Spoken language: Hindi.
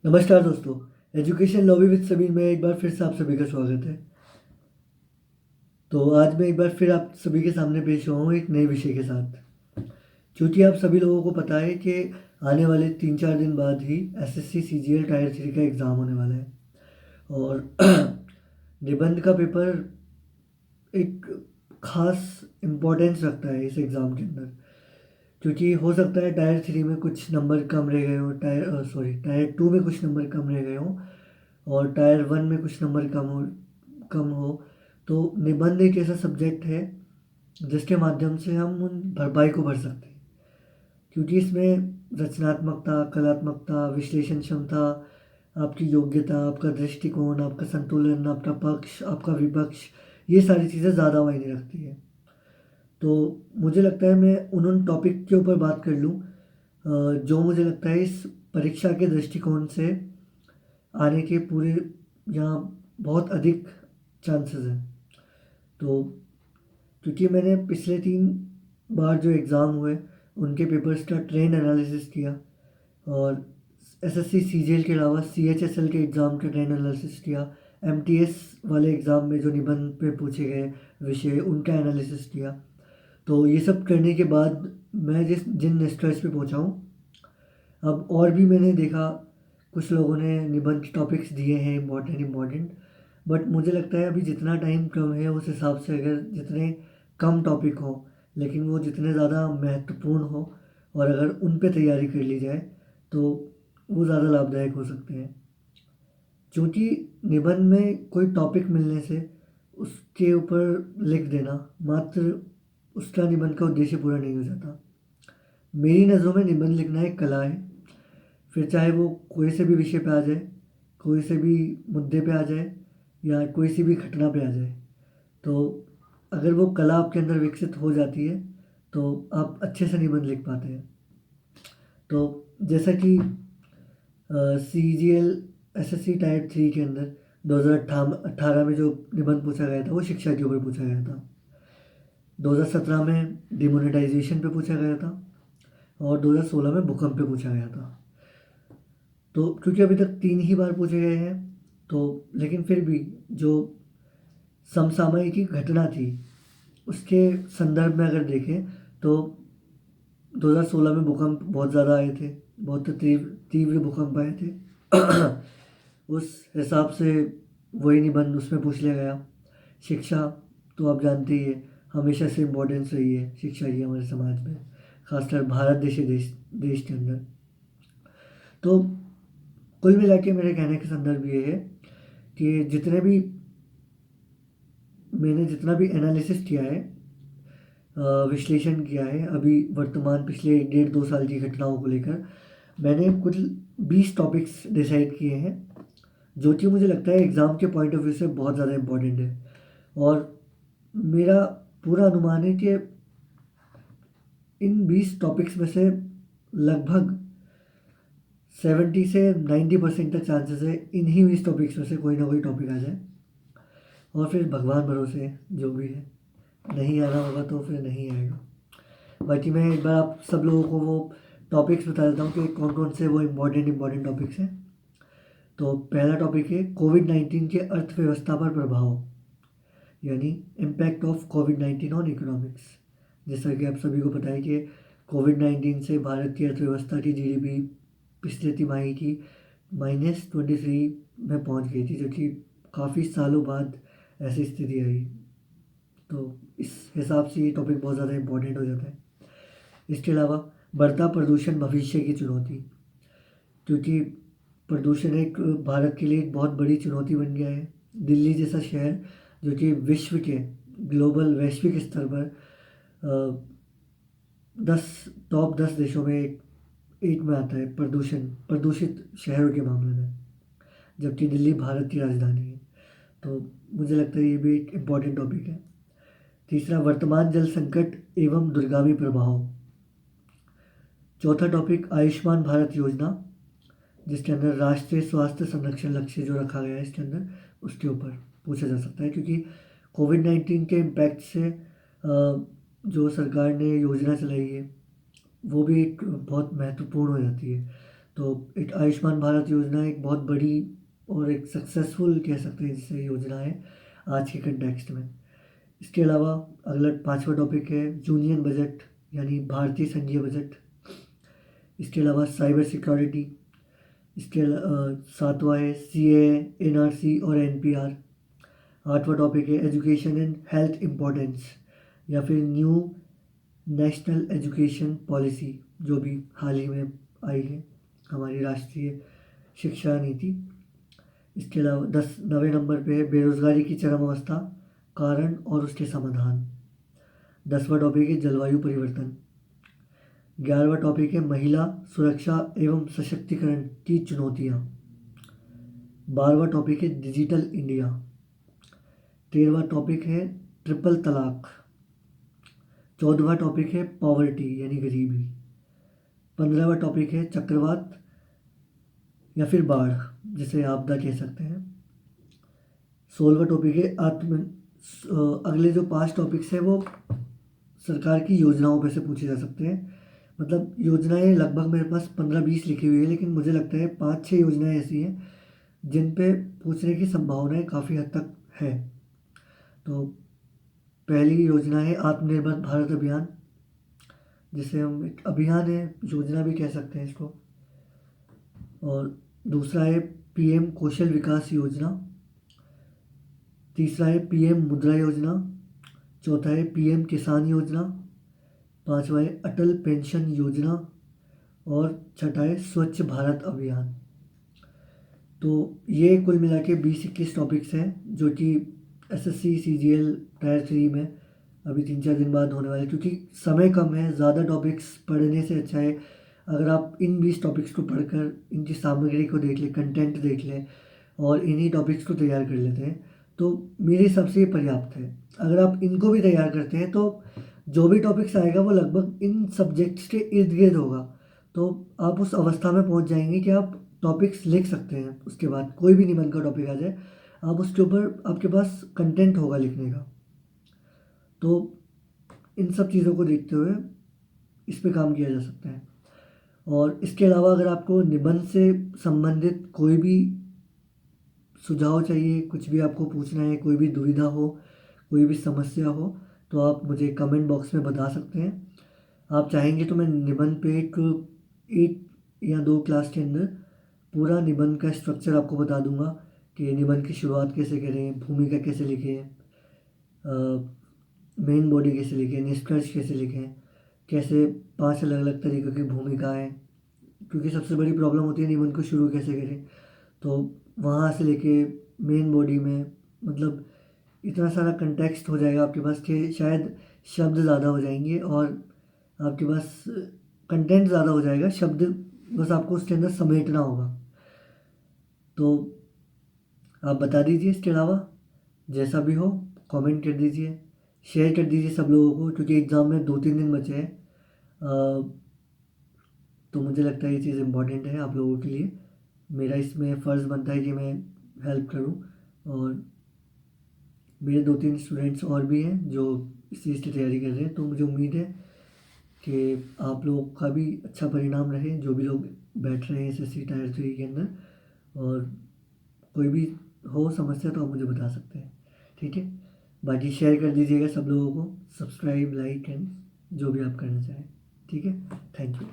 नमस्कार दोस्तों। एजुकेशन लॉबी विद समीर में एक बार फिर से आप सभी का स्वागत है। तो आज मैं एक बार फिर आप सभी के सामने पेश हुआ हूँ एक नए विषय के साथ। क्योंकि आप सभी लोगों को पता है कि आने वाले 3-4 दिन बाद ही एसएससी सीजीएल टायर 3 का एग्ज़ाम होने वाला है। और निबंध का पेपर एक ख़ास इम्पोर्टेंस रखता है इस एग्ज़ाम के अंदर। क्योंकि हो सकता है टायर 3 में कुछ नंबर कम रह गए हो, टायर 2 में कुछ नंबर कम रह गए हो और टायर 1 में कुछ नंबर कम हो। तो निबंध एक ऐसा सब्जेक्ट है जिसके माध्यम से हम उन भरपाई को भर सकते हैं। क्योंकि इसमें रचनात्मकता, कलात्मकता, विश्लेषण क्षमता, आपकी योग्यता, आपका दृष्टिकोण, आपका संतुलन, आपका पक्ष, आपका विपक्ष, ये सारी चीज़ें ज़्यादा मायने रखती है। तो मुझे लगता है मैं उन टॉपिक के ऊपर बात कर लूँ जो मुझे लगता है इस परीक्षा के दृष्टिकोण से आने के पूरे यहाँ बहुत अधिक चांसेस हैं। तो क्योंकि मैंने पिछले 3 बार जो एग्ज़ाम हुए उनके पेपर्स का ट्रेंड एनालिसिस किया और एसएससी सीजीएल के अलावा सीएचएसएल के एग्ज़ाम का ट्रेंड एनालिसिस किया, एमटीएस वाले एग्ज़ाम में जो निबंध पे पूछे गए विषय उनका एनालिसिस किया। तो ये सब करने के बाद मैं जिन निष्कर्ष पे पहुंचा हूँ, अब और भी मैंने देखा कुछ लोगों ने निबंध के टॉपिक्स दिए हैं इम्पोर्टेंट, बट मुझे लगता है अभी जितना टाइम कम है उस हिसाब से अगर जितने कम टॉपिक हो लेकिन वो जितने ज़्यादा महत्वपूर्ण हो और अगर उन पे तैयारी कर ली जाए तो वो ज़्यादा लाभदायक हो सकते हैं। क्योंकि निबंध में कोई टॉपिक मिलने से उसके ऊपर लिख देना मात्र उसका निबंध का उद्देश्य पूरा नहीं हो जाता। मेरी नज़रों में निबंध लिखना एक कला है। फिर चाहे वो कोई से भी विषय पे आ जाए, कोई से भी मुद्दे पे आ जाए या कोई सी भी घटना पे आ जाए, तो अगर वो कला आपके अंदर विकसित हो जाती है तो आप अच्छे से निबंध लिख पाते हैं। तो जैसा कि सीजीएल एसएससी टाइप 3 के अंदर 2018 में जो निबंध पूछा गया था वो शिक्षा के ऊपर पूछा गया था। 2017 में डिमोनेटाइजेशन पे पूछा गया था और 2016 में भूकंप पे पूछा गया था। तो क्योंकि अभी तक 3 ही बार पूछे गए हैं तो लेकिन फिर भी जो समसामयिक घटना थी उसके संदर्भ में अगर देखें तो 2016 में भूकंप बहुत ज़्यादा आए थे, बहुत तीव्र तीव्र भूकंप आए थे। उस हिसाब से वही निबंध उसमें पूछ लिया गया। शिक्षा तो आप जानते ही है, हमेशा से इम्पोर्टेंस रही है शिक्षा की हमारे समाज में, खासकर भारत देश के अंदर। तो कुल मिला के मेरे कहने का संदर्भ ये है कि मैंने जितना भी एनालिसिस किया है, विश्लेषण किया है अभी वर्तमान पिछले 1.5-2 साल की घटनाओं को लेकर, मैंने कुछ 20 टॉपिक्स डिसाइड किए हैं जो कि मुझे लगता है एग्ज़ाम के पॉइंट ऑफ व्यू से बहुत ज़्यादा इम्पोर्टेंट है। और मेरा पूरा अनुमान है कि इन 20 टॉपिक्स में से लगभग 70 से 90% तक चांसेस है इन्हीं 20 टॉपिक्स में से कोई ना कोई टॉपिक आ जाए। और फिर भगवान भरोसे है, जो भी है, नहीं आना होगा तो फिर नहीं आएगा। बाकी मैं एक बार आप सब लोगों को वो टॉपिक्स बता देता हूँ कि कौन कौन से वो इम्पोर्टेंट टॉपिक्स हैं। तो पहला टॉपिक है कोविड-19 के अर्थव्यवस्था पर प्रभाव, यानी impact of covid on economics. जैसा कि आप सभी को पता है कि कोविड-19 से भारत की अर्थव्यवस्था की जीडीपी पिछले तिमाही की -23 में पहुंच गई थी, जो कि काफ़ी सालों बाद ऐसी स्थिति आई। तो इस हिसाब से ये टॉपिक बहुत ज़्यादा इम्पोर्टेंट हो जाता है। इसके अलावा बढ़ता प्रदूषण भविष्य की चुनौती, क्योंकि प्रदूषण एक भारत के लिए एक बहुत बड़ी चुनौती बन गया है। दिल्ली जैसा शहर जो कि विश्व के ग्लोबल वैश्विक स्तर पर 10 देशों में एक में आता है प्रदूषित शहरों के मामले में, जबकि दिल्ली भारत की राजधानी है। तो मुझे लगता है ये भी एक इम्पॉर्टेंट टॉपिक है। तीसरा, वर्तमान जल संकट एवं दूरगामी प्रभाव। चौथा टॉपिक, आयुष्मान भारत योजना, जिसके अंदर राष्ट्रीय स्वास्थ्य संरक्षण लक्ष्य जो रखा गया है इसके अंदर, उसके ऊपर पूछा जा सकता है। क्योंकि कोविड-19 के इम्पैक्ट से जो सरकार ने योजना चलाई है वो भी एक बहुत महत्वपूर्ण हो जाती है। तो एक आयुष्मान भारत योजना एक बहुत बड़ी और एक सक्सेसफुल कह सकते हैं जिसे योजना है आज के कंटेक्स्ट में। इसके अलावा अगला 5वां टॉपिक है यूनियन बजट यानी भारतीय संघीय बजट। इसके अलावा साइबर सिक्योरिटी। इसके 7वां है CAA, NRC और NPR। 8वां टॉपिक है एजुकेशन एंड हेल्थ इम्पोर्टेंस या फिर न्यू नेशनल एजुकेशन पॉलिसी जो भी हाल ही में आई है, हमारी राष्ट्रीय शिक्षा नीति। इसके अलावा 9वें नंबर पे है बेरोजगारी की चरम अवस्था, कारण और उसके समाधान। 10वां टॉपिक है जलवायु परिवर्तन। 11वां टॉपिक है महिला सुरक्षा एवं सशक्तिकरण की चुनौतियाँ। 12वां टॉपिक है डिजिटल इंडिया। 13वां टॉपिक है ट्रिपल तलाक। 14वां टॉपिक है पॉवर्टी यानी गरीबी। 15वां टॉपिक है चक्रवात या फिर बाढ़ जिसे आपदा कह सकते हैं। 16वां टॉपिक है अगले जो 5 टॉपिक्स हैं वो सरकार की योजनाओं पे से पूछे जा सकते हैं। मतलब योजनाएं लगभग मेरे पास 15-20 लिखी हुई है, लेकिन मुझे लगता है 5-6 योजनाएं ऐसी हैं जिन पे पूछने की संभावनाएं काफ़ी हद तक है। तो पहली योजना है आत्मनिर्भर भारत अभियान, जिसे हम एक अभियान है, योजना भी कह सकते हैं इसको। और दूसरा है PM कौशल विकास योजना। तीसरा है PM मुद्रा योजना। चौथा है PM किसान योजना। 5वां है अटल पेंशन योजना। और छठा है स्वच्छ भारत अभियान। तो ये कुल मिला के 20-21 टॉपिक्स हैं जो कि SSC CGL टायर 3 में अभी 3-4 दिन बाद होने वाले, क्योंकि समय कम है। ज़्यादा टॉपिक्स पढ़ने से अच्छा है अगर आप इन 20 टॉपिक्स को पढ़कर इनकी सामग्री को देख लें, कंटेंट देख लें और इन्हीं टॉपिक्स को तैयार कर लेते हैं, तो मेरे हिसाब से ये पर्याप्त है। अगर आप इनको भी तैयार करते हैं तो जो भी टॉपिक्स आएगा वो लगभग इन सब्जेक्ट्स के इर्द गिर्द होगा। तो आप उस अवस्था में पहुंच जाएंगे कि आप टॉपिक्स लिख सकते हैं। उसके बाद कोई भी निबंध का टॉपिक आ जाए, आप उसके ऊपर आपके पास कंटेंट होगा लिखने का। तो इन सब चीज़ों को देखते हुए इस पे काम किया जा सकता है। और इसके अलावा अगर आपको निबंध से संबंधित कोई भी सुझाव चाहिए, कुछ भी आपको पूछना है, कोई भी दुविधा हो, कोई भी समस्या हो, तो आप मुझे कमेंट बॉक्स में बता सकते हैं। आप चाहेंगे तो मैं निबंध पे एक या 2 क्लास के अंदर पूरा निबंध का स्ट्रक्चर आपको बता दूंगा कि निबंध की शुरुआत कैसे करें, भूमिका कैसे लिखें, मेन बॉडी कैसे लिखें, निष्कर्ष कैसे लिखें, कैसे 5 अलग अलग तरीक़ों की भूमिकाएं, क्योंकि सबसे बड़ी प्रॉब्लम होती है निबंध को शुरू कैसे करें। तो वहाँ से लेके मेन बॉडी में मतलब इतना सारा कंटेक्स्ट हो जाएगा आपके पास कि शायद शब्द ज़्यादा हो जाएंगे और आपके पास कंटेंट ज़्यादा हो जाएगा, शब्द बस आपको उसके अंदर समेटना होगा। तो आप बता दीजिए। इसके अलावा जैसा भी हो कमेंट कर दीजिए, शेयर कर दीजिए सब लोगों को, क्योंकि एग्ज़ाम में 2-3 दिन बचे हैं। तो मुझे लगता है ये चीज़ इम्पॉर्टेंट है आप लोगों के लिए। मेरा इसमें फ़र्ज़ बनता है कि मैं हेल्प करूं। और मेरे 2-3 स्टूडेंट्स और भी हैं जो इस चीज़ की तैयारी कर रहे हैं, तो मुझे उम्मीद है कि आप लोगों का भी अच्छा परिणाम रहे, जो भी लोग बैठ रहे हैं SSC टायर 3 के अंदर। और कोई भी हो समस्या तो आप मुझे बता सकते हैं, ठीक है। बाकी शेयर कर दीजिएगा सब लोगों को, सब्सक्राइब, लाइक एंड जो भी आप करना चाहें, ठीक है। Thank you.